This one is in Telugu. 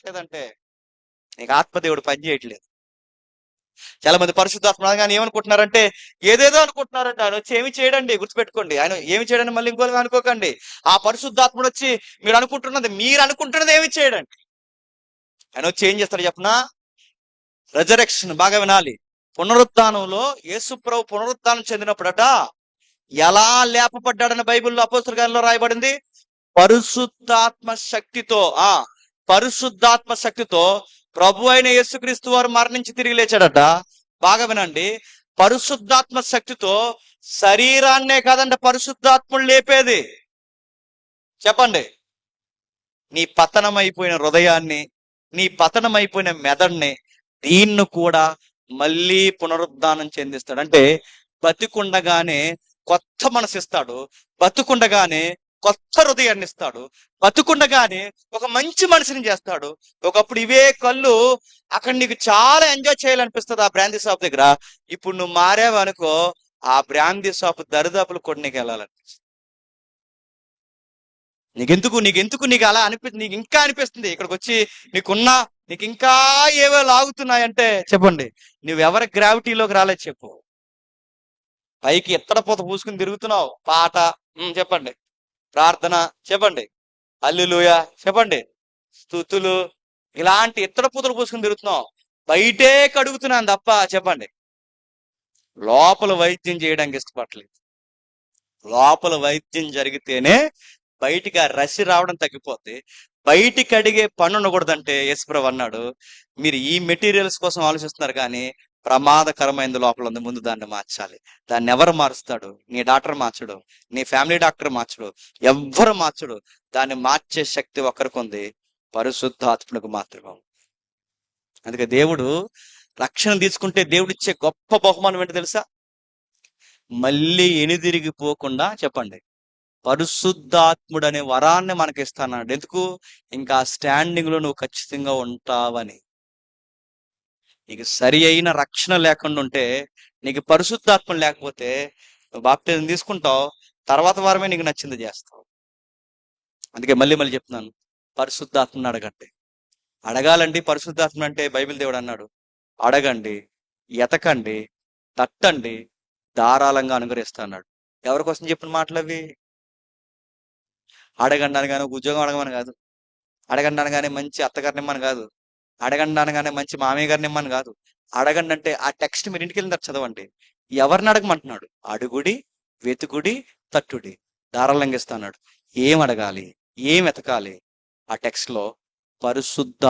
రావట్లేదంటే నీకు ఆత్మదేవుడు పని చేయట్లేదు. చాలా మంది పరిశుద్ధాత్మ అనగానే ఏమనుకుంటున్నారంటే ఏదేదో అనుకుంటున్నారంట. ఆయన వచ్చి ఏమి చేయడండి, గుర్తుపెట్టుకోండి. ఆయన ఏమి చేయడని మళ్ళీ ఇంకోగా అనుకోకండి. ఆ పరిశుద్ధాత్ముడు వచ్చి మీరు అనుకుంటున్నది ఏమి చేయడండి. ఆయన వచ్చి ఏం చేస్తాడు చెప్పనా? రెజరెక్షన్ బాగా వినాలి. పునరుత్థానంలో యేసుప్రభు పునరుత్థానం చెందినప్పుడట ఎలా లేపబడ్డాడని బైబిల్లో అపోస్తల కార్యాల్లో రాయబడింది. పరిశుద్ధాత్మ శక్తితో పరిశుద్ధాత్మ శక్తితో ప్రభు అయిన యేసుక్రీస్తు వారు మరణించి తిరిగి లేచాడట. బాగా వినండి. పరిశుద్ధాత్మ శక్తితో శరీరాన్నే కాదంట పరిశుద్ధాత్ముడు లేపేది. చెప్పండి. నీ పతనమైపోయిన హృదయాన్ని, నీ పతనమైపోయిన మెదడుని, దీన్ని కూడా మళ్ళీ పునరుద్ధానం చెందిస్తాడు. అంటే బతికుండగానే కొత్త మనసు ఇస్తాడు, బతుకుండగానే కొత్త హృదయాన్ని ఇస్తాడు, బతుకుండగానే ఒక మంచి మనిషిని చేస్తాడు. ఒకప్పుడు ఇవే కళ్ళు అక్కడ నీకు చాలా ఎంజాయ్ చేయాలనిపిస్తుంది ఆ బ్రాందీ షాప్ దగ్గర. ఇప్పుడు నువ్వు మారావనుకో ఆ బ్రాందీ షాప్ దరిదాపులు కూడా నీకు వెళ్ళాలనిపిస్తుంది. నీకు అలా నీకు ఇంకా అనిపిస్తుంది ఇక్కడికి వచ్చి నీకు ఇంకా ఏవో లాగుతున్నాయంటే చెప్పండి, నువ్వెవరి గ్రావిటీలోకి రాలేదు చెప్పు. పైకి ఎత్తడపోత పూసుకుని తిరుగుతున్నావు. పాట చెప్పండి, ప్రార్థన చెప్పండి, హల్లెలూయా చెప్పండి, స్తుతులు, ఇలాంటి ఎత్తడపోతలు పూసుకుని తిరుగుతున్నావు. బయటే కడుగుతున్నాను తప్ప చెప్పండి లోపల వైద్యం చేయడానికి ఇష్టపడలేదు. లోపల వైద్యం జరిగితేనే బయటికి ఆ రసి రావడం తగ్గిపోద్ది. బయటికి అడిగే పని ఉండకూడదంటే యేసుప్రభు అన్నాడు, మీరు ఈ మెటీరియల్స్ కోసం ఆలోచిస్తున్నారు కానీ ప్రమాదకరమైనది లోపల ఉంది, ముందు దాన్ని మార్చాలి. దాన్ని ఎవరు మారుస్తాడు? నీ డాక్టర్ మార్చడు, నీ ఫ్యామిలీ డాక్టర్ మార్చడు, ఎవ్వరు మార్చడు. దాన్ని మార్చే శక్తి ఒక్కరికి ఉంది, పరిశుద్ధాత్ముడికి మాత్రమే. అందుకే దేవుడు రక్షణ తీసుకుంటే దేవుడు ఇచ్చే గొప్ప బహుమానం ఏంటో తెలుసా? మళ్ళీ ఎనిదిరిగిపోకుండా చెప్పండి పరిశుద్ధాత్ముడు అనే వరాన్ని మనకి ఇస్తాడు. ఎందుకు? ఇంకా స్టాండింగ్ లో నువ్వు ఖచ్చితంగా ఉంటావని. నీకు సరి అయిన రక్షణ లేకుండా ఉంటే, నీకు పరిశుద్ధాత్మ లేకపోతే నువ్వు బాప్టిజం తీసుకుంటావు, తర్వాత వారమే నీకు నచ్చింది చేస్తావు. అందుకే మళ్ళీ చెప్తున్నాను, పరిశుద్ధాత్మని అడగండి. అడగాలండి పరిశుద్ధాత్మ అంటే బైబిల్ దేవుడు అన్నాడు, అడగండి, ఎతకండి, తట్టండి, ధారాళంగా అనుగ్రహిస్తా అన్నాడు. ఎవరి కోసం చెప్పిన మాటలు అవి? అడగండి అనగానే ఉద్యోగం అడగమని కాదు, అడగండి అనగానే మంచి అత్తగారిని ఇమ్మని కాదు, అడగండి అనగానే మంచి మామయ్య గారిని ఇమ్మని కాదు. అడగండి అంటే ఆ టెక్స్ట్ మీరు ఇంటికి వెళ్ళిన చదవండి. ఎవరిని అడగమంటున్నాడు? అడుగుడి, వెతుకుడి, తట్టుడి, ధారాళంగా ఇస్తా అన్నాడు. ఏం అడగాలి, ఏం వెతకాలి? ఆ టెక్స్ట్ లో పరిశుద్ధ